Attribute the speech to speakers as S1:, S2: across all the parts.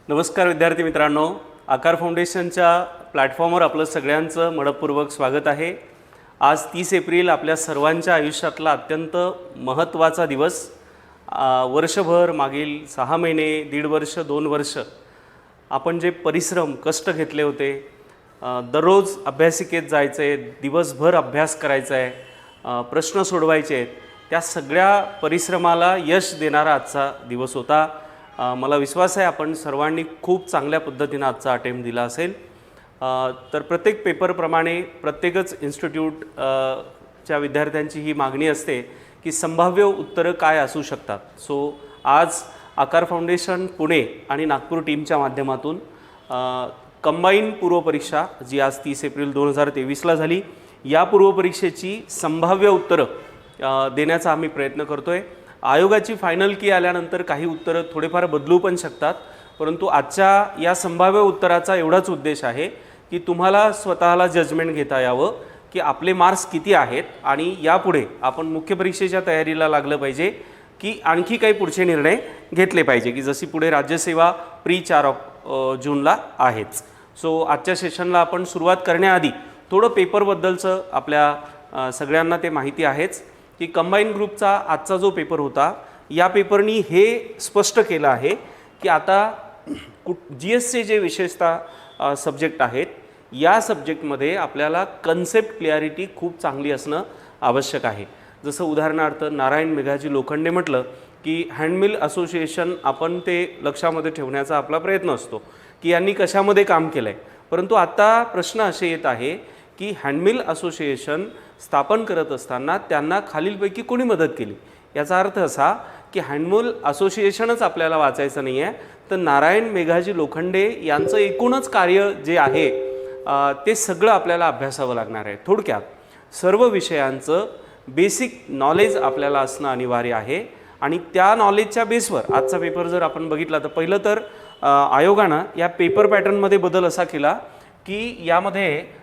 S1: नमस्कार विद्यार्थी मित्रांनो, आकार फाउंडेशनच्या प्लॅटफॉर्मवर आपलं सगळ्यांचं मनपूर्वक स्वागत आहे। आज 30 एप्रिल आपल्या सर्वांच्या आयुष्यातला अत्यंत महत्त्वाचा दिवस। वर्षभर मागील 6 महिने, 1.5 वर्ष, 2 वर्ष आपण जे परिश्रम कष्ट घेतले होते, दररोज अभ्यासिकेत जायचे, दिवसभर अभ्यास करायचा आहे, प्रश्न सोडवायचे आहेत, त्या सगळ्या परिश्रमाला यश देणारा आजचा दिवस होता। मला विश्वास आहे आपण सर्वांनी खूप चांगल्या पद्धतीने आजचा अटेम्प्ट दिला असेल। तर प्रत्येक पेपरप्रमाणे प्रत्येकच इन्स्टिट्यूट च्या विद्यार्थ्यांची ही मागणी असते की संभाव्य उत्तरं काय असू शकतात। सो आज आकार फाउंडेशन पुणे आणि नागपूर टीमच्या माध्यमातून कंबाईन पूर्वपरीक्षा जी आज 30 एप्रिल 2023ला झाली, या पूर्वपरीक्षेची संभाव्य उत्तरं देण्याचा आम्ही प्रयत्न करतोय। आयोगाची फायनल की आल्यानंतर काही उत्तरं थोडेफार बदलू पण शकतात, परंतु आजच्या या संभाव्य उत्तराचा एवढाच उद्देश आहे की तुम्हाला स्वतःला जजमेंट घेता यावं की आपले मार्क्स किती आहेत आणि यापुढे आपण मुख्य परीक्षेच्या तयारीला लागलं पाहिजे की आणखी काही पुढचे निर्णय घेतले पाहिजे की जशी पुढे राज्यसेवा प्री 4 जूनला आहेच। सो आजच्या सेशनला आपण सुरुवात करण्याआधी थोडं पेपरबद्दलचं आपल्या सगळ्यांना ते माहिती आहेच की कंबाईन ग्रुपचा आजचा जो पेपर होता, या पेपरनी हे स्पष्ट केलं आहे की आता GSचे जे विशेषतः सब्जेक्ट आहेत, या सब्जेक्टमध्ये आपल्याला कन्सेप्ट क्लिअरिटी खूप चांगली असणं आवश्यक आहे। जसं उदाहरणार्थ नारायण मेघाजी लोखंडे म्हटलं की हँडमिल असोसिएशन आपण ते लक्षामध्ये ठेवण्याचा आपला प्रयत्न असतो की यांनी कशामध्ये काम केलं आहे, परंतु आता प्रश्न असे येत आहे की हँडमिल असोसिएशन स्थापन करत असताना त्यांना खालीलपैकी कोणी मदत केली। याचा अर्थ असा की हँडमिल असोसिएशनच आपल्याला वाचायचं नाही आहे, तर नारायण मेघाजी लोखंडे यांचं एकूणच कार्य जे आहे ते सगळं आपल्याला अभ्यासावं लागणार आहे। थोडक्यात सर्व विषयांचं बेसिक नॉलेज आपल्याला असणं अनिवार्य आहे आणि त्या नॉलेजच्या बेसवर आजचा पेपर जर आपण बघितला तर पहिलं तर आयोगानं या पेपर पॅटर्नमध्ये बदल असा केला की यामध्ये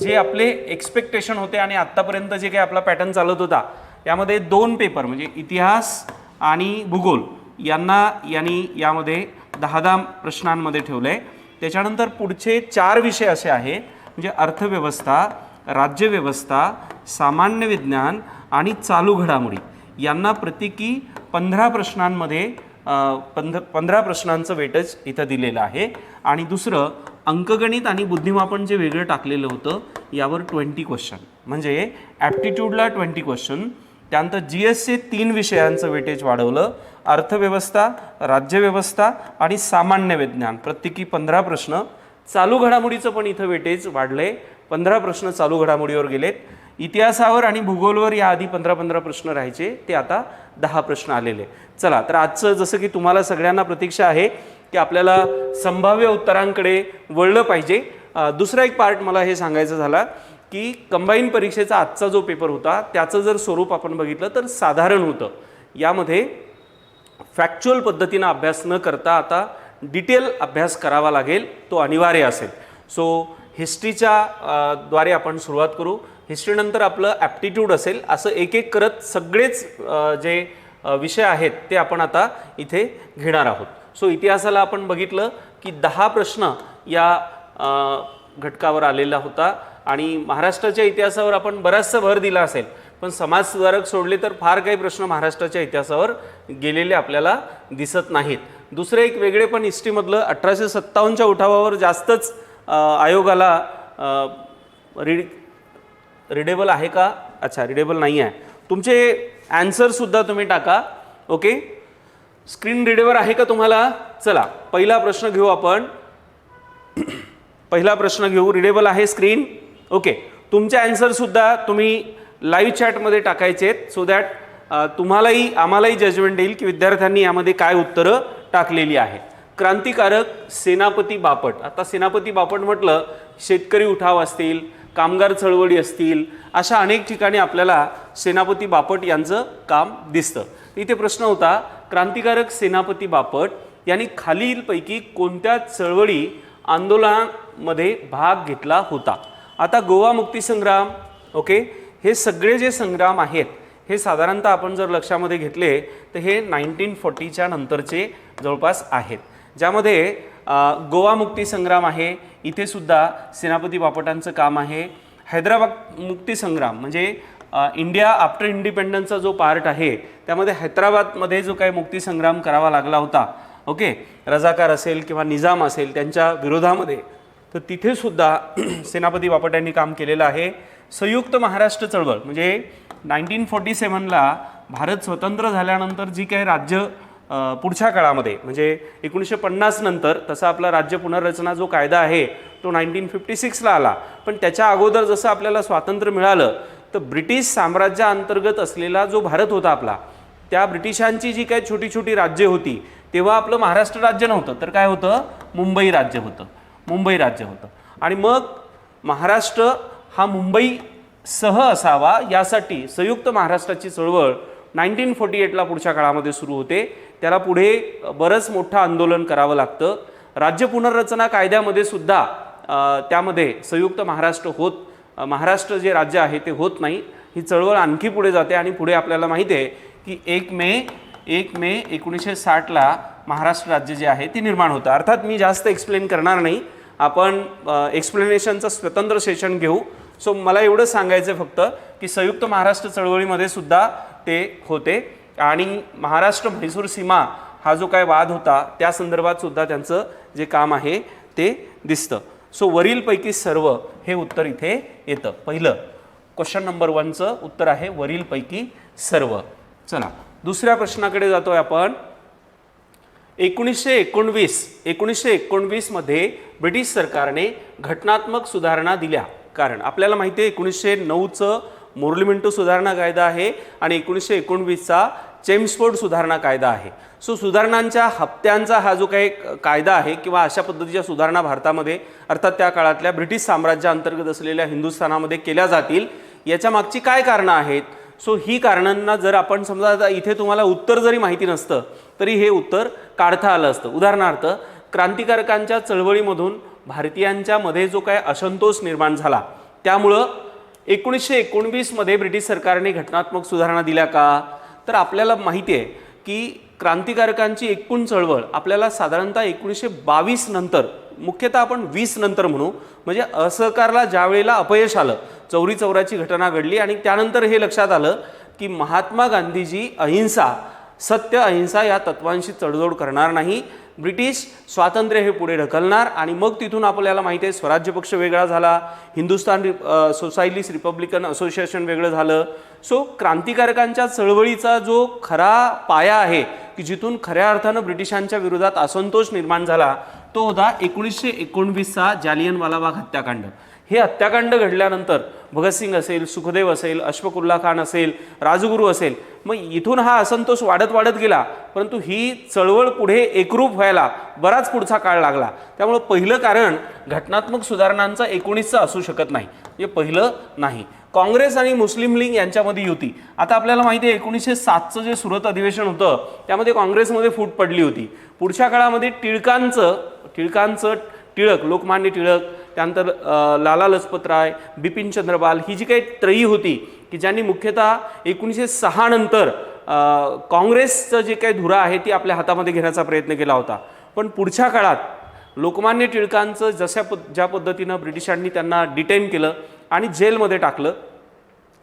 S1: जे आपले एक्सपेक्टेशन होते आणि आत्तापर्यंत जे काही आपला पॅटर्न चालत होता, यामध्ये 2 पेपर म्हणजे इतिहास आणि भूगोल यांनी यामध्ये 10 प्रश्नांमध्ये ठेवलं आहे। त्याच्यानंतर पुढचे 4 विषय असे आहे म्हणजे अर्थव्यवस्था, राज्यव्यवस्था, सामान्य विज्ञान आणि चालू घडामोडी यांना प्रत्येकी 15 प्रश्नांमध्ये 15 प्रश्नांचं वेटेज इथं दिलेलं आहे। आणि दुसरं अंकगणित आणि बुद्धिमापन जे वेगळं टाकलेलं होतं यावर 20 क्वेश्चन, म्हणजे ॲप्टिट्यूडला 20 क्वेश्चन। त्यानंतर GSचे 3 विषयांचं वेटेज वाढवलं, अर्थव्यवस्था, राज्यव्यवस्था आणि सामान्य विज्ञान प्रत्येकी 15 प्रश्न। चालू घडामोडीचं पण इथं वेटेज वाढलंय, 15 प्रश्न चालू घडामोडीवर गेलेत। इतिहासावर आणि भूगोलवर याआधी 15-15 प्रश्न राहायचे, ते आता 10 प्रश्न आलेले। चला तर आजचं जसं की तुम्हाला सगळ्यांना प्रतीक्षा आहे की आपल्याला संभाव्य उत्तरांकडे वळलं पाहिजे। दुसरा एक पार्ट मला हे सांगायचं झाला की कंबाईन परीक्षेचा आजचा जो पेपर होता त्याचं जर स्वरूप आपण बघितलं तर साधारण होतं। यामध्ये फॅक्च्युअल पद्धतीनं अभ्यास न करता आता डिटेल अभ्यास करावा लागेल, तो अनिवार्य असेल। सो हिस्ट्रीच्या द्वारे आपण सुरुवात करू। हिस्ट्रीनंतर आपलं ॲप्टिट्यूड असेल, असं एक एक करत सगळेच जे विषय आहेत ते आपण आता इथे घेणार आहोत। सो इतिहासाला आपण बघितलं की 10 प्रश्न या घटकावर आलेला होता आणि महाराष्ट्राच्या इतिहासावर आपण बराचसा भर दिला असेल, पण समाजसुधारक सोडले तर फार काही प्रश्न महाराष्ट्राच्या इतिहासावर गेलेले आपल्याला दिसत नाहीत। दुसरे एक वेगळे पण हिस्ट्रीमधलं 1857च्या उठावावर जास्तच आयोगाला रीडेबल आहे का? अच्छा, रीडेबल नाही आहे। तुमचे ॲन्सरसुद्धा तुम्ही टाका। ओके, स्क्रीन रीडेबल आहे का तुम्हाला? चला पहिला प्रश्न घेऊ आपण। पहिला प्रश्न घेऊ, रीडेबल आहे स्क्रीन? ओके, तुमचे ॲन्सरसुद्धा तुम्ही लाईव्ह चॅटमध्ये टाकायचे आहेत, सो दॅट तुम्हालाही आम्हालाही जजमेंट येईल की विद्यार्थ्यांनी यामध्ये काय उत्तरं टाकलेली आहेत। क्रांतिकारक सेनापती बापट। आता सेनापती बापट म्हटलं शेतकरी उठाव असतील, कामगार चळवळी असतील, अशा अनेक ठिकाणी आपल्याला सेनापती बापट यांचं काम दिसतं। इथे प्रश्न होता क्रांतिकारक सेनापती बापट यांनी खालीलपैकी कोणत्या चळवळी आंदोलनामध्ये भाग घेतला होता? आता गोवा मुक्तीसंग्राम, ओके, हे सगळे जे संग्राम आहेत हे साधारणतः आपण जर लक्षामध्ये घेतले तर हे 1940च्या नंतरचे जवळपास आहेत, ज्यामध्ये गोवा मुक्ती संग्राम आहे, इथे सुद्धा सेनापती बापटांचं काम आहे. हैदराबाद मुक्ती संग्राम म्हणजे इंडिया आफ्टर इंडिपेंडन्सचा जो पार्ट आहे त्यामध्ये हैदराबादमध्ये जो काही मुक्ती संग्राम करावा लागला होता, ओके, रजाकार असेल किंवा निजाम असेल त्यांच्या विरोधामध्ये, तर तिथे सुद्धा सेनापती बापट यांनी काम केलेलं आहे. संयुक्त महाराष्ट्र चळवळ म्हणजे 1947ला भारत स्वतंत्र झाल्यानंतर जी काही राज्य पुढच्या काळामध्ये म्हणजे 1950 नंतर तसा आपला राज्य पुनर्रचना जो कायदा आहे तो 1956ला आला, पण त्याच्या अगोदर जसं आपल्याला स्वातंत्र्य मिळालं तर ब्रिटिश साम्राज्याअंतर्गत असलेला जो भारत होता आपला, त्या ब्रिटिशांची जी काही छोटी छोटी राज्ये होती तेव्हा आपलं महाराष्ट्र राज्य नव्हतं, तर काय होतं, मुंबई राज्य होतं. मुंबई राज्य होतं. आणि मग महाराष्ट्र हा मुंबईसह असावा यासाठी संयुक्त महाराष्ट्राची चळवळ 1948ला पुढच्या काळामध्ये सुरू होते. त्याला पुढे बरंच मोठं आंदोलन करावं लागतं. राज्य पुनर्रचना कायद्यामध्ये सुद्धा त्यामध्ये संयुक्त महाराष्ट्र जे राज्य आहे ते होत नाही. ही चळवळ आणखी पुढे जाते आणि पुढे आपल्याला माहिती आहे की 1 मे 1960ला महाराष्ट्र राज्य जे आहे ते निर्माण होतं. अर्थात मी जास्त एक्सप्लेन करणार नाही, आपण एक्सप्लेनेशनचं स्वतंत्र सेशन घेऊ. सो मला एवढं सांगायचं फक्त की संयुक्त महाराष्ट्र चळवळीमध्ये सुद्धा ते होते आणि महाराष्ट्र म्हैसूर सीमा हा जो काय वाद होता त्या संदर्भात सुद्धा त्यांचं जे काम आहे ते दिसतं. सो वरीलपैकी सर्व हे उत्तर इथे येतं. पहिलं क्वेश्चन नंबर 1चं उत्तर आहे वरीलपैकी सर्व. चला दुसऱ्या प्रश्नाकडे जातोय आपण. 1919 मध्ये ब्रिटिश सरकारने घटनात्मक सुधारणा दिल्या. कारण आपल्याला माहिती आहे 1909चं मोर्ली मिंटो सुधारणा कायदा आहे आणि 1919चा चेम्सफोर्ड सुधारणा कायदा आहे. सो सुधारणांच्या हप्त्यांचा हा जो काही कायदा आहे किंवा अशा पद्धतीच्या सुधारणा भारतामध्ये अर्थात त्या काळातल्या ब्रिटिश साम्राज्याअंतर्गत असलेल्या हिंदुस्थानामध्ये केल्या जातील. याच्या मागची काय कारणं आहेत? सो ही कारणांना जर आपण समजा आता इथे तुम्हाला उत्तर जरी माहिती नसतं तरी हे उत्तर काढता आलं असतं. उदाहरणार्थ क्रांतिकारकांच्या चळवळीमधून भारतीयांच्या मध्ये जो काय असंतोष निर्माण झाला त्यामुळं 1919 मध्ये ब्रिटिश सरकारने घटनात्मक सुधारणा दिल्या का? तर आपल्याला माहिती आहे की क्रांतिकारकांची एकूण चळवळ आपल्याला साधारणतः 1922 नंतर, मुख्यतः आपण 20 नंतर म्हणू, म्हणजे असहकारला ज्या वेळेला अपयश आलं, चौरी चौराची घटना घडली आणि त्यानंतर हे लक्षात आलं की महात्मा गांधीजी अहिंसा, सत्य अहिंसा या तत्वांशी तडजोड करणार नाही, ब्रिटिश स्वातंत्र्य हे पुढे ढकलणार. आणि मग तिथून आपल्याला माहिती आहे स्वराज्य पक्ष वेगळा झाला, हिंदुस्तान सोसायलिस्ट रिपब्लिकन असोसिएशन वेगळं झालं. सो क्रांतिकारकांच्या चळवळीचा जो खरा पाया आहे की जिथून खऱ्या अर्थानं ब्रिटिशांच्या विरोधात असंतोष निर्माण झाला तो होता 1919चा जालियनवाला बाग हत्याकांड. हे हत्याकांड घडल्यानंतर भगतसिंग असेल, सुखदेव असेल, अशफाकुल्ला खान असेल, राजगुरू असेल, मग इथून हा असंतोष वाढत गेला. परंतु ही चळवळ पुढे एकरूप व्हायला बराच पुढचा काळ लागला. त्यामुळे पहिलं कारण घटनात्मक सुधारणांचा 19चं असू शकत नाही, म्हणजे पहिलं नाही. काँग्रेस आणि मुस्लिम लीग यांच्यामध्ये युती. आता आपल्याला माहिती आहे 1907चं जे सुरत अधिवेशन होतं त्यामध्ये काँग्रेसमध्ये फूट पडली होती. पुढच्या काळामध्ये टिळक, लोकमान्य टिळक, त्यानंतर लाला लजपतराय, बिपिन चंद्रपाल ही जी काही त्रयी होती की ज्यांनी मुख्यतः 1906 नंतर काँग्रेसचं जे काही धुरा आहे ती आपल्या हातामध्ये घेण्याचा प्रयत्न केला होता. पण पुढच्या काळात लोकमान्य टिळकांचं ज्या पद्धतीनं ब्रिटिशांनी त्यांना डिटेन केलं आणि जेलमध्ये टाकलं,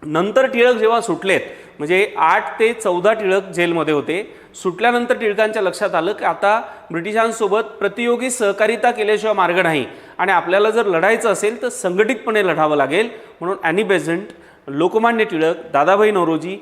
S1: नंतर टिळक जेव्हा सुटलेत, म्हणजे 8 ते 14 टिळक जेलमध्ये होते, सुटल्यानंतर टिळकांच्या लक्षात आलं की आता ब्रिटिशांसोबत प्रतियोगी सहकारिता केल्याशिवाय मार्ग नाही आणि आपल्याला जर लढायचं असेल तर संघटितपणे लढावं लागेल. म्हणून ॲनी बेझंट, लोकमान्य टिळक, दादाभाई नौरोजी,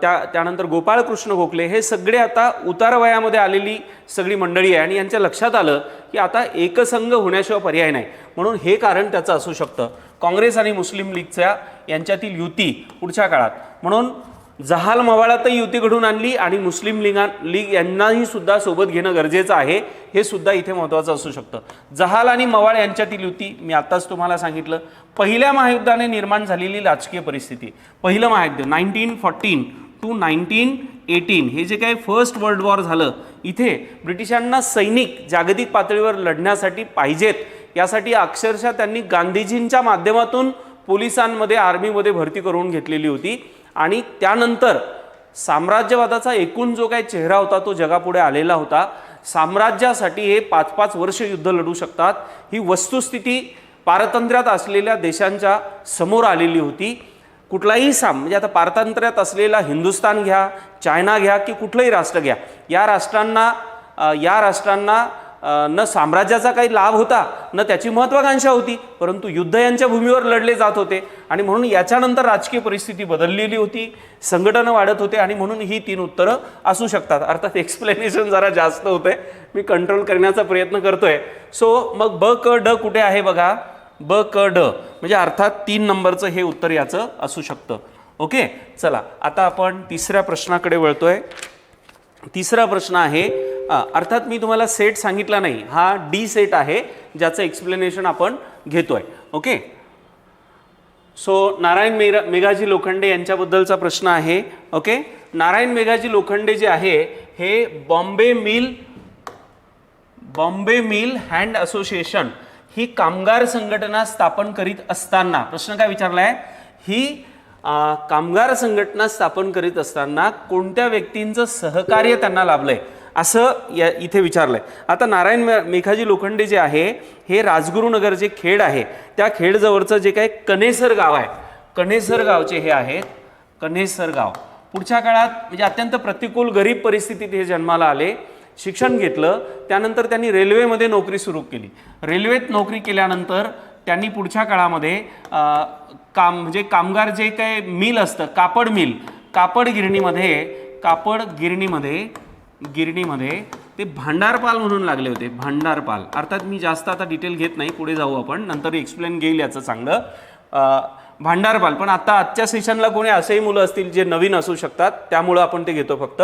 S1: त्यानंतर गोपाळकृष्ण गोखले हे सगळे आता उतारवयामध्ये आलेली सगळी मंडळी आहे आणि यांच्या लक्षात आलं की आता एकसंघ होण्याशिवाय पर्याय नाही. म्हणून हे कारण त्याचं असू शकतं, काँग्रेस आणि मुस्लिम लीगच्या यांच्यातील युती पुढच्या काळात. म्हणून जहाल मवाळातही युती घडून आणली आणि मुस्लिम लीग यांनाही सुद्धा सोबत घेणं गरजेचं आहे, हे सुद्धा इथे महत्त्वाचं असू शकतं. जहाल आणि मवाळ यांच्यातील युती मी आत्ताच तुम्हाला सांगितलं. पहिल्या महायुद्धाने निर्माण झालेली राजकीय परिस्थिती, पहिलं महायुद्ध 1914 to 1918 हे जे काही फर्स्ट वर्ल्ड वॉर झालं, इथे ब्रिटिशांना सैनिक जागतिक पातळीवर लढण्यासाठी पाहिजेत यासाठी अक्षरशः त्यांनी गांधीजींच्या माध्यमातून पोलिसांमध्ये, आर्मीमध्ये भरती करून घेतलेली होती. आणि त्यानंतर साम्राज्यवादाचा एकूण जो काही चेहरा होता तो जगापुढे आलेला होता. साम्राज्यासाठी हे 5-5 वर्ष युद्ध लढू शकतात, ही वस्तुस्थिती पारतंत्र्यात असलेल्या देशांच्या समोर आलेली होती. कुठलाही म्हणजे आता पारतंत्र्यात असलेला हिंदुस्थान घ्या, चायना घ्या की कुठलंही राष्ट्र घ्या, या राष्ट्रांना न साम्राज्याचा काही लाभ होता न त्याची महत्त्वाकांक्षा होती, परंतु युद्ध यांच्या भूमीवर लढले जात होते आणि म्हणून याच्यानंतर राजकीय परिस्थिती बदललेली होती, संघटन वाढत होते आणि म्हणून ही 3 उत्तरं असू शकतात. अर्थात एक्सप्लेनेशन जरा जास्त होतंय, मी कंट्रोल करण्याचा प्रयत्न करतोय. सो मग ब क ड कुठे आहे बघा, ब क ड म्हणजे अर्थात 3 नंबरचं हे उत्तर याचं असू शकतं. ओके, चला आता आपण तिसऱ्या प्रश्नाकडे वळतोय. तिसरा प्रश्न आहे, अर्थात मी तुम्हाला सेट सांगितला नाही, हा डी सेट आहे ज्याचं एक्सप्लेनेशन आपण घेतोय. ओके, सो नारायण मेघाजी लोखंडे यांच्याबद्दलचा प्रश्न आहे. ओके, नारायण मेघाजी लोखंडे जे आहे हे बॉम्बे मिल हँड असोसिएशन ही कामगार संघटना स्थापन करीत असताना, प्रश्न काय विचारलाय, ही कामगार संघटना स्थापन करीत असताना कोणत्या व्यक्तींचं सहकार्य त्यांना लाभलंय असं इथे विचारलंय. आता नारायण मेघाजी लोखंडे जे आहे हे राजगुरुनगर जे खेड आहे त्या खेडजवळचं जे काही कनेसर गाव आहे, कनेसर गावचे हे आहेत, कनेसर गाव. पुढच्या काळात म्हणजे अत्यंत प्रतिकूल गरीब परिस्थितीत हे जन्माला आले, शिक्षण घेतलं, त्यानंतर त्यांनी रेल्वेमध्ये नोकरी सुरू केली. रेल्वेत नोकरी केल्यानंतर त्यांनी पुढच्या काळामध्ये म्हणजे कामगार जे काही मिल असतं, कापड गिरणीमध्ये ते भांडारपाल म्हणून लागले होते. भांडारपाल, अर्थात मी जास्त आता डिटेल घेत नाही, पुढे जाऊ आपण, नंतर एक्सप्लेन घेईल याचं चांगलं. भांडारपाल, पण आजच्या सेशनला कोणी असेही मुलं असतील जे नवीन असू शकतात, त्यामुळं आपण ते घेतो फक्त.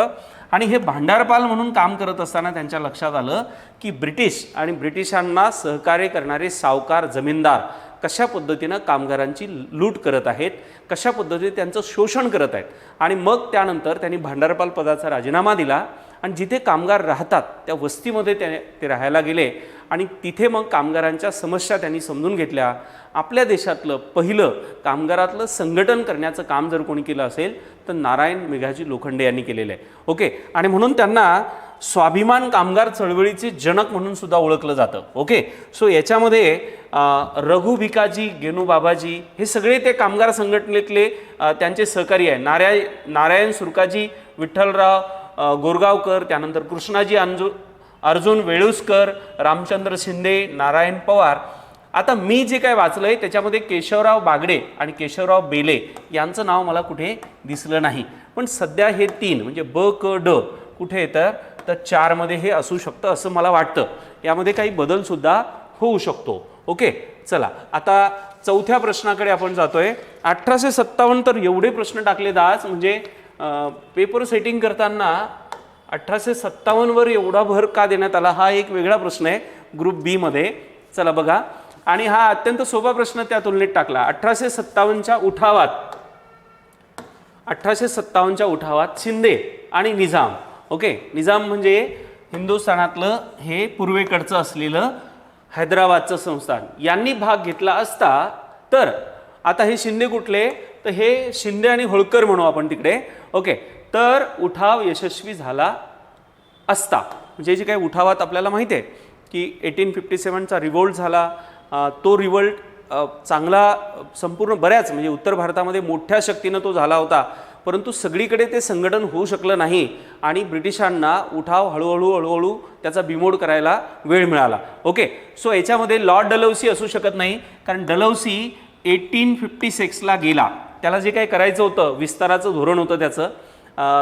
S1: आणि हे भांडारपाल म्हणून काम करत असताना त्यांच्या लक्षात आलं की ब्रिटिश आणि ब्रिटिशांना सहकार्य करणारे सावकार, जमीनदार कशा पद्धतीनं कामगारांची लूट करत आहेत, कशा पद्धतीने त्यांचं शोषण करत आहेत. आणि मग त्यानंतर त्यांनी भांडारपाल पदाचा राजीनामा दिला आणि जिथे कामगार राहतात त्या वस्तीमध्ये ते राहायला गेले आणि तिथे मग कामगारांच्या समस्या त्यांनी समजून घेतल्या. आपल्या देशातलं पहिलं कामगारातलं संघटन करण्याचं काम जर कोणी केलं असेल तर नारायण मेघाजी लोखंडे यांनी केलेलं आहे. ओके, आणि म्हणून त्यांना स्वाभिमान कामगार चळवळीचे जनक म्हणून सुद्धा ओळखलं जातं. ओके, सो याच्यामध्ये रघु भिकाजी, गेनू बाबाजी हे सगळे ते कामगार संघटनेतले त्यांचे सहकारी आहे. नारायण सुरकाजी, विठ्ठलराव गोरगावकर, त्यानंतर कृष्णाजी अर्जुन वेळुसकर, रामचंद्र शिंदे, नारायण पवार. आता मी जे काय वाचलंय त्याच्यामध्ये केशवराव बागडे आणि केशवराव बेले यांचं नाव मला कुठे दिसलं नाही, पण सध्या हे 3 म्हणजे ब क ड कुठे येतं तर 4 मध्ये हे असू शकतं असं मला वाटतं. यामध्ये काही बदल सुद्धा होऊ शकतो. ओके, चला आता चौथ्या प्रश्नाकडे आपण जातोय. 1857 तर एवढे प्रश्न टाकलेत आज, म्हणजे पेपर सेटिंग करताना 1857 वर एवढा भर का देण्यात आला हा एक वेगळा प्रश्न आहे ग्रुप बी मध्ये. चला बघा, आणि हा अत्यंत सोपा प्रश्न त्या तुलनेत टाकला. 1857च्या उठावात शिंदे आणि निजाम, ओके, निजाम म्हणजे हिंदुस्थानातलं हे पूर्वेकडचं असलेलं हैदराबादचं संस्थान, यांनी भाग घेतला असता तर आता हे शिंदे कुठले तर हे शिंदे आणि होळकर म्हणू आपण तिकडे. ओके, तर उठाव यशस्वी झाला असता. म्हणजे जे काही उठावात आपल्याला माहिती आहे की 1857चा रिव्होल्ट झाला, तो रिव्होल्ट चांगला संपूर्ण बऱ्याच म्हणजे उत्तर भारतामध्ये मोठ्या शक्तीनं तो झाला होता, परंतु सगळीकडे ते संघटन होऊ शकलं नाही आणि ब्रिटिशांना उठाव हळूहळू त्याचा बिमोड करायला वेळ मिळाला. ओके, सो याच्यामध्ये लॉर्ड डलहौसी असू शकत नाही, कारण डलहौसी 1856ला गेला. त्याला जे काही करायचं होतं, विस्ताराचं धोरण होतं त्याचं,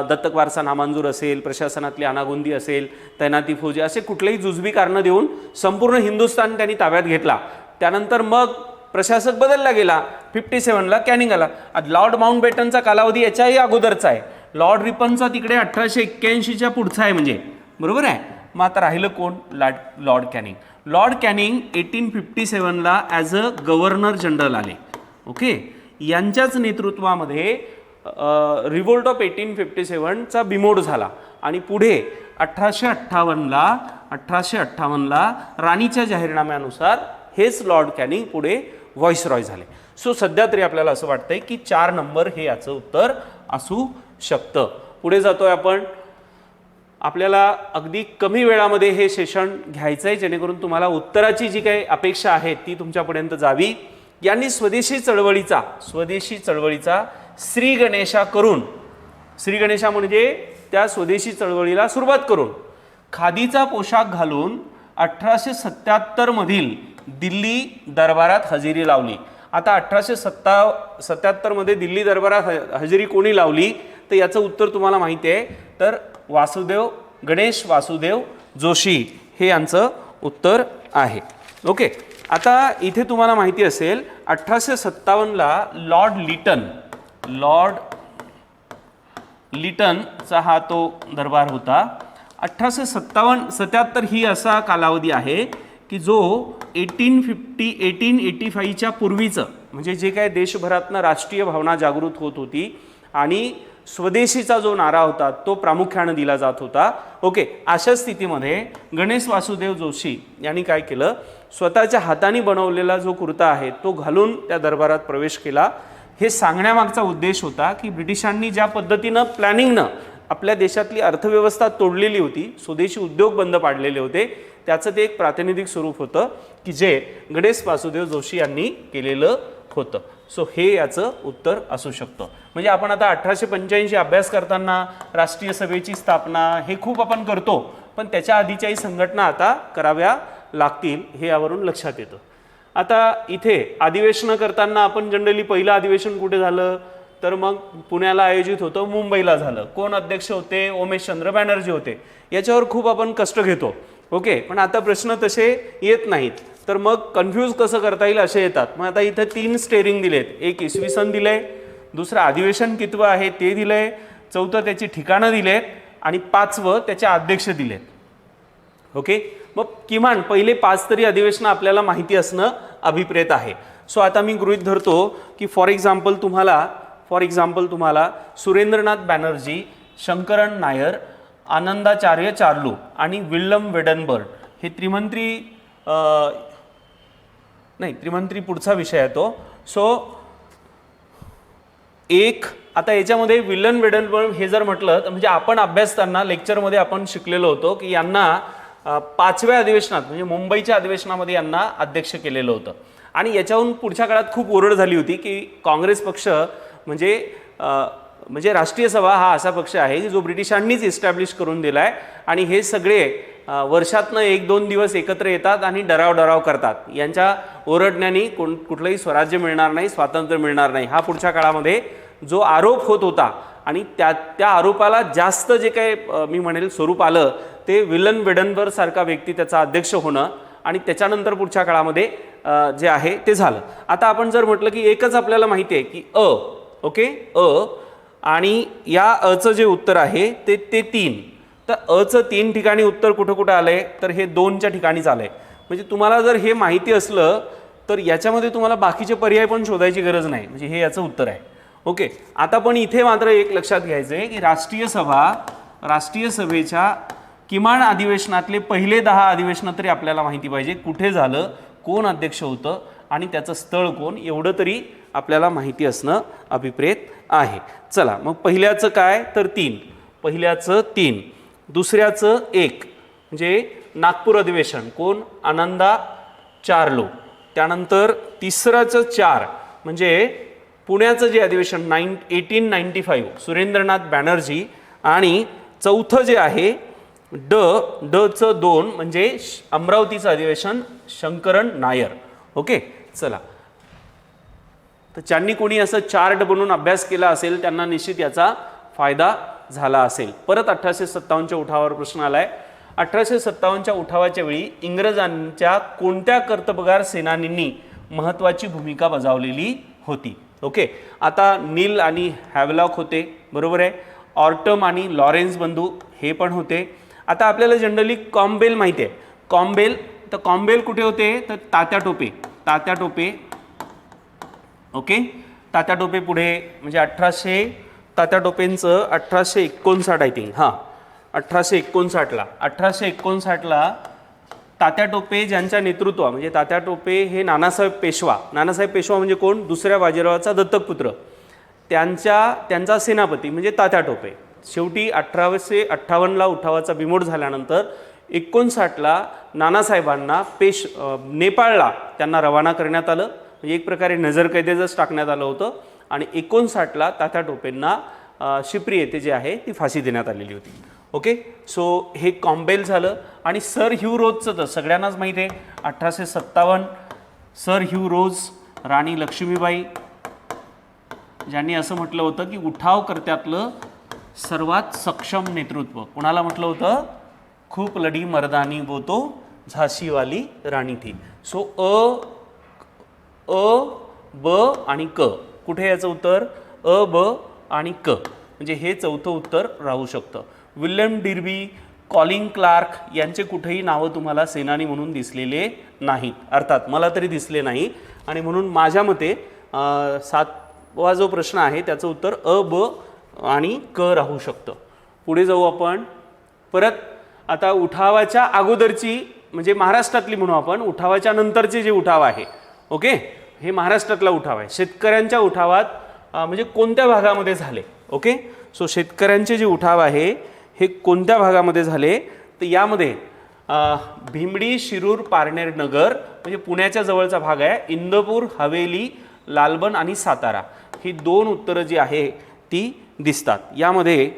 S1: दत्तक वारसा नामंजूर असेल, प्रशासनातली अनागोंदी असेल, तैनाती फौजी, असे कुठलेही जुजबी कारणं देऊन संपूर्ण हिंदुस्थान त्यांनी ताब्यात घेतला. त्यानंतर मग प्रशासक बदलला गेला. 57ला कॅनिंग आला. लॉर्ड माउंटबॅटनचा कालावधी याच्याही अगोदरचा आहे. लॉर्ड रिपनचा तिकडे 1881च्या पुढचा आहे, म्हणजे बरोबर आहे. मग आता राहिलं कोण, लॉर्ड कॅनिंग. लॉर्ड कॅनिंग 1857ला ॲज अ गव्हर्नर जनरल आले. ओके, यांच्याच नेतृत्वामध्ये रिव्होल्ट ऑफ 1857चा बिमोड झाला आणि पुढे 1858ला राणीच्या जाहीरनाम्यानुसार हेच लॉर्ड कॅनिंग पुढे व्हॉइसरॉय झाले. सो सध्या तरी आपल्याला असं वाटतंय की 4 नंबर हे याचं उत्तर असू शकतं. पुढे जातोय आपण. आपल्याला अगदी कमी वेळामध्ये हे सेशन घ्यायचं आहे, जेणेकरून तुम्हाला उत्तराची जी काही अपेक्षा आहे ती तुमच्यापर्यंत जावी. यांनी स्वदेशी चळवळीचा श्री गणेशा करून, श्री गणेशा म्हणजे त्या स्वदेशी चळवळीला सुरुवात करून खादीचा पोशाख घालून 1877 मधील दिल्ली दरबारात हजेरी लावली. आता 1877 मध्ये दिल्ली दरबारात हजेरी कोणी लावली, तर याचं उत्तर तुम्हाला माहिती आहे. तर गणेश वासुदेव जोशी हे यांचं उत्तर आहे. ओके, आता इथे तुम्हाला माहिती असेल 1857ला लॉर्ड लिटनचा हा तो दरबार होता. 1877 ही असा कालावधी आहे की जो 1885च्या पूर्वीचं, म्हणजे जे काय देशभरातनं राष्ट्रीय भावना जागृत होत होती आणि स्वदेशीचा जो नारा होता तो प्रामुख्याने दिला जात होता. ओके, अशा स्थितीमध्ये गणेश वासुदेव जोशी यांनी काय केलं, स्वतःच्या हाताने बनवलेला जो कुर्ता आहे तो घालून त्या दरबारात प्रवेश केला. हे सांगण्यामागचा उद्देश होता की ब्रिटिशांनी ज्या पद्धतीनं प्लॅनिंगनं आपल्या देशातली अर्थव्यवस्था तोडलेली होती, स्वदेशी उद्योग बंद पाडलेले होते, त्याचं ते एक प्रातिनिधिक स्वरूप होतं की जे गणेश वासुदेव जोशी यांनी केलेलं होतं. सो हे याचं उत्तर असू शकतं. म्हणजे आपण आता 1885 अभ्यास करताना राष्ट्रीय सभेची स्थापना हे खूप आपण करतो, पण त्याच्या आधीच्याही संघटना आता कराव्या लागतील हे यावरून लक्षात येतं. आता इथे अधिवेशनं करताना आपण जनरली पहिलं अधिवेशन कुठे झालं, तर मग पुण्याला आयोजित होतं, मुंबईला झालं. कोण अध्यक्ष होते? उमेशचंद्र बॅनर्जी होते. याच्यावर खूप आपण कष्ट घेतो. ओके, पण आता प्रश्न तसे येत नाहीत, तर मग कन्फ्यूज कसं करता येईल असे येतात. मग आता इथे 3 स्टेरिंग दिलेत. एक इसवी सन दिले, दुसरं अधिवेशन कितवं आहे ते दिलंय, चौथं त्याची ठिकाणं दिलेत आणि 5वं त्याचे अध्यक्ष दिलेत. ओके, मग किमान पहिले 5 तरी अधिवेशनं आपल्याला माहिती असणं अभिप्रेत आहे. सो आता मी गृहीत धरतो की फॉर एक्झाम्पल तुम्हाला सुरेंद्रनाथ बॅनर्जी, शंकरन नायर, आनंदाचार्य चार्लू आणि विल्यम वेडनबर्ग हे त्रिमंत्री पुढचा विषय आहे तो. सो आता याच्यामध्ये विल्यम वेडनबर्ग हे जर म्हटलं तर म्हणजे आपण अभ्यासताना लेक्चरमध्ये आपण शिकलेलो होतो की यांना 5व्या अधिवेशनात म्हणजे मुंबईच्या अधिवेशनामध्ये यांना अध्यक्ष केलेलं होतं. आणि याच्याहून पुढच्या काळात खूप ओरड झाली होती की काँग्रेस पक्ष म्हणजे राष्ट्रीय सभा हा असा पक्ष आहे की जो ब्रिटिशांनीच इस्टॅब्लिश करून दिला आहे आणि हे सगळे वर्षातनं 1-2 दिवस एकत्र येतात आणि डराव करतात. यांच्या ओरडण्याने कुठलंही स्वराज्य मिळणार नाही, स्वातंत्र्य मिळणार नाही, हा पुढच्या काळामध्ये जो आरोप होत होता आणि त्या आरोपाला जास्त जे काही मी म्हणेल स्वरूप आलं ते विल्यम वेडनबर्ग सारखा व्यक्ती त्याचा अध्यक्ष होणं आणि त्याच्यानंतर पुढच्या काळामध्ये जे आहे ते झालं. आता आपण जर म्हटलं की एकच आपल्याला माहिती आहे की आणि या अचं जे उत्तर आहे ते 3, तर अचं 3 ठिकाणी उत्तर कुठं आलंय, तर हे 2च्या ठिकाणीच आलंय. म्हणजे तुम्हाला जर हे माहिती असलं तर याच्यामध्ये तुम्हाला बाकीचे पर्याय पण शोधायची गरज नाही, म्हणजे हे याचं उत्तर आहे. ओके, आता पण इथे मात्र एक लक्षात घ्यायचं आहे की राष्ट्रीय सभेच्या किमान अधिवेशनातले पहिले 10 अधिवेशनं तरी आपल्याला माहिती पाहिजे, कुठे झालं, कोण अध्यक्ष होतं आणि त्याचं स्थळ कोण, एवढं तरी आपल्याला माहिती असणं अभिप्रेत आहे. चला मग पहिल्याचं काय, तर 3, दुसऱ्याचं 1 म्हणजे नागपूर अधिवेशन, कोण, आनंदा चार्लो. त्यानंतर तिसऱ्याचं 4 म्हणजे पुण्याचं जे अधिवेशन 1895 सुरेंद्रनाथ बॅनर्जी. आणि चौथं जे आहे डचं 2 म्हणजे अमरावतीचं अधिवेशन शंकरन नायर. ओके, चला, तर ज्यांनी कोणी असं चार्ट बनवून अभ्यास केला असेल त्यांना निश्चित याचा फायदा झाला असेल. परत 1857च्या उठावावर प्रश्न आलाय. 1857च्या उठावाच्या वेळी इंग्रजांच्या कोणत्या कर्तबगार सेनानींनी महत्त्वाची भूमिका बजावलेली होती? ओके, आता नील आणि हॅवलॉक होते, बरोबर आहे. ऑर्टम आणि लॉरेन्स बंधू हे पण होते. आता आपल्याला जनरली कॉम्बेल माहिती आहे. तर कॉम्बेल कुठे होते, तर तात्या टोपे. ओके, तात्या टोपे पुढे म्हणजे तात्या टोपेंचं 1859 आय थिंक, 1859ला तात्या टोपे ज्यांच्या नेतृत्व म्हणजे तात्या टोपे हे नानासाहेब पेशवा म्हणजे कोण, दुसऱ्या बाजीरावाचा दत्तक पुत्र, त्यांचा सेनापती म्हणजे तात्या टोपे. शेवटी 1858ला उठावाचा बिमोड झाल्यानंतर 59ला नानासाहेबांना नेपाळला त्यांना रवाना करण्यात आलं, म्हणजे एक प्रकारे नजरकैदेतच टाकण्यात आलं होतं. आणि 59ला तात्या टोपेंना शिप्री येथे जे आहे ती फाशी देण्यात आलेली होती. ओके, सो हे कॉम्बेल झालं. आणि सर ह्यू रोजचं तर सगळ्यांनाच माहीत आहे, 1857 सर ह्यू रोज, राणी लक्ष्मीबाई, ज्यांनी असं म्हटलं होतं की उठावकर्त्यातलं सर्वात सक्षम नेतृत्व कोणाला म्हटलं होतं? खूप लढी मर्दानी वो तो झाशीवाली राणी थी. सो अ ब आणि क, कुठे याचं उत्तर? अ ब आणि क, म्हणजे हे चौथं उत्तर राहू शकतं. विल्यम डिर्बी, कॉलिन क्लार्क यांचे कुठेही नावं तुम्हाला सेनानी म्हणून दिसलेले नाहीत, अर्थात मला तरी दिसले नाही. आणि म्हणून माझ्या मते 7वा जो प्रश्न आहे त्याचं उत्तर अ ब आणि क राहू शकतं. पुढे जाऊ आपण. परत आता उठावाच्या अगोदरची म्हणजे महाराष्ट्रातली म्हणू आपण, उठावाच्या नंतरचे जे उठाव आहे, ओके, हे महाराष्ट्रातला उठाव आहे. शेतकऱ्यांच्या उठावात म्हणजे कोणत्या भागामध्ये झाले? ओके, सो शेतकऱ्यांचे जे उठाव आहे हे कोणत्या भागामध्ये झाले? तर यामध्ये भिमडी, शिरूर, पारनेर नगर म्हणजे पुण्याच्या जवळचा भाग आहे, इंदपूर, हवेली, लालबन आणि सातारा, ही 2 उत्तरं जी आहे ती दिसतात. यामध्ये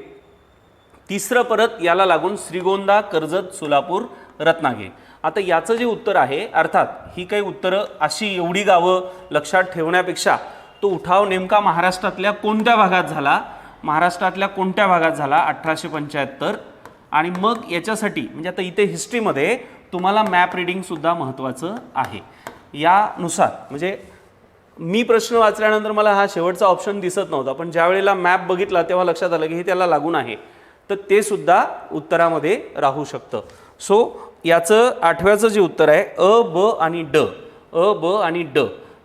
S1: तिसरं परत याला लागून श्रीगोंदा, कर्जत, सोलापूर, रत्नागिरी. आता याचं जे उत्तर आहे, अर्थात ही काही उत्तरं अशी एवढी गावं लक्षात ठेवण्यापेक्षा तो उठाव नेमका महाराष्ट्रातल्या कोणत्या भागात झाला, महाराष्ट्रातल्या कोणत्या भागात झाला 1875, आणि मग याच्यासाठी म्हणजे आता इथे हिस्ट्रीमध्ये तुम्हाला मॅप रिडिंगसुद्धा महत्त्वाचं आहे. यानुसार म्हणजे मी प्रश्न वाचल्यानंतर मला हा शेवटचा ऑप्शन दिसत नव्हता, पण ज्या वेळेला मॅप बघितला तेव्हा लक्षात आलं की हे त्याला लागून आहे, तर ते सुद्धा उत्तरामध्ये राहू शकतं. सो याचं 8व्याचं जे उत्तर आहे अ ब आणि ड, अ ब आणि ड.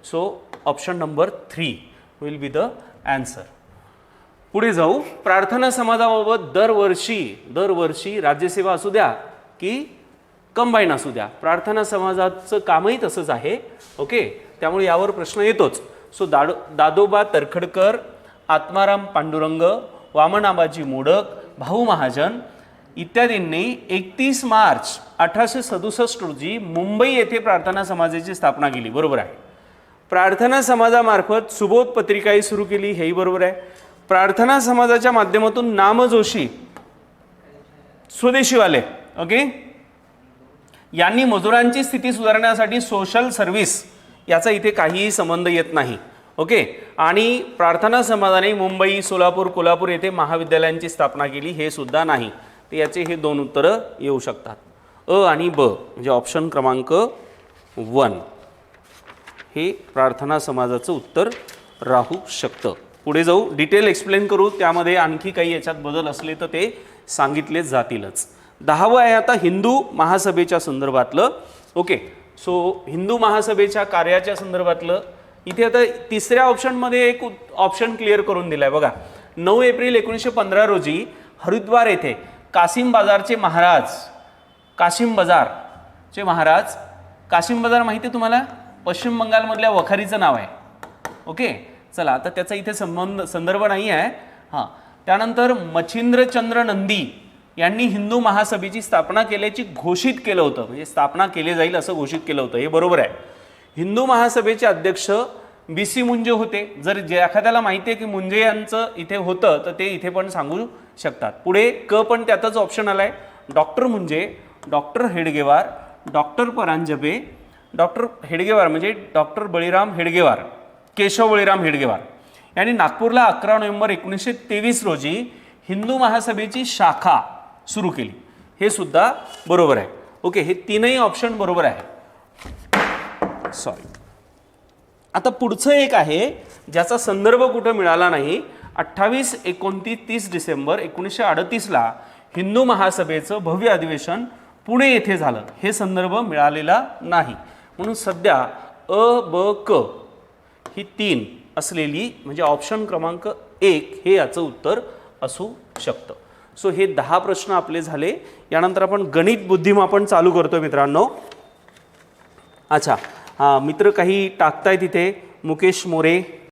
S1: So option number 3 will be the answer. पुढे जाऊ. प्रार्थना समाजाबाबत दरवर्षी राज्यसेवा असू द्या की कंबाईन असू द्या, प्रार्थना समाजाचं कामही तसंच आहे. ओके, त्यामुळे यावर प्रश्न येतोच. सो दादोबा तरखडकर, आत्माराम पांडुरंग, वामनाबाजी मोडक, भाऊ महाजन इत्यादींनी 31 मार्च 1867 रोजी मुंबई येथे प्रार्थना समाजाची स्थापना केली. बरोबर आहे. प्रार्थना समाजामार्फत सुबोध पत्रिकाही सुरू केली, हेही बरोबर आहे. प्रार्थना समाजाच्या माध्यमातून नामजोशी स्वदेशीवाले, ओके, यांनी मजुरांची स्थिती सुधारण्यासाठी सोशल सर्व्हिस, याचा इथे काहीही संबंध येत नाही. ओके, आणि प्रार्थना समाजाने मुंबई, सोलापूर, कोल्हापूर येथे महाविद्यालयांची स्थापना केली, हे सुद्धा नाही. तर याचे हे 2 उत्तरं येऊ शकतात, अ आणि ब, म्हणजे ऑप्शन क्रमांक 1 हे प्रार्थना समाजाचं उत्तर राहू शकतं. पुढे जाऊ, डिटेल एक्सप्लेन करू, त्यामध्ये आणखी काही याच्यात बदल असले तर ते सांगितले जातीलच. 10वं आहे आता हिंदू महासभेच्या संदर्भातलं. ओके, सो हिंदू महासभेच्या कार्याच्या संदर्भातलं इथे आता 3ऱ्या ऑप्शनमध्ये एक ऑप्शन क्लिअर करून दिला आहे बघा. 9 एप्रिल 1915 रोजी हरिद्वार येथे कासिम बाजारचे महाराज, कासिम बाजार माहिती आहे तुम्हाला? पश्चिम बंगालमधल्या वखारीचं नाव आहे. ओके, चला आता त्याचा इथे संदर्भ नाही आहे. हां, त्यानंतर मच्छिंद्रचंद्र नंदी यांनी हिंदू महासभेची स्थापना केल्याची घोषित केलं होतं, म्हणजे स्थापना केली जाईल असं घोषित केलं होतं, हे बरोबर आहे. हिंदू महासभेचे अध्यक्ष BC मुंजे होते. जर जे एखाद्याला माहिती आहे की मुंजे यांचं इथे होतं तर ते इथे पण सांगू शकतात. पुढे क पण त्यातच ऑप्शन आला आहे. Doctor Munje, doctor Hedgewar, doctor Paranjpe, doctor Hedgewar म्हणजे डॉक्टर बळीराम हेडगेवार, केशव बळीराम हेडगेवार यांनी नागपूरला 11 नोव्हेंबर 1923 रोजी हिंदू महासभेची शाखा सुरू केली, हे सुद्धा बरोबर आहे. ओके, हे 3ही ऑप्शन बरोबर आहे. सॉरी, आता पुढचं एक आहे ज्याचा संदर्भ कुठं मिळाला नाही. 28, 29, 30 डिसेंबर 1938ला हिंदू महासभेचं भव्य अधिवेशन पुणे येथे झालं, हे संदर्भ मिळालेला नाही. म्हणून सध्या अ ब क ही 3 असलेली म्हणजे ऑप्शन क्रमांक 1 हे याचं उत्तर असू शकतं. सो हे 10 प्रश्न आपले झाले. यानंतर आपण गणित बुद्धिमापन चालू करतोय मित्रांनो. अच्छा, हां, मित्र काही टाकतायत इथे. मुकेश मोरे,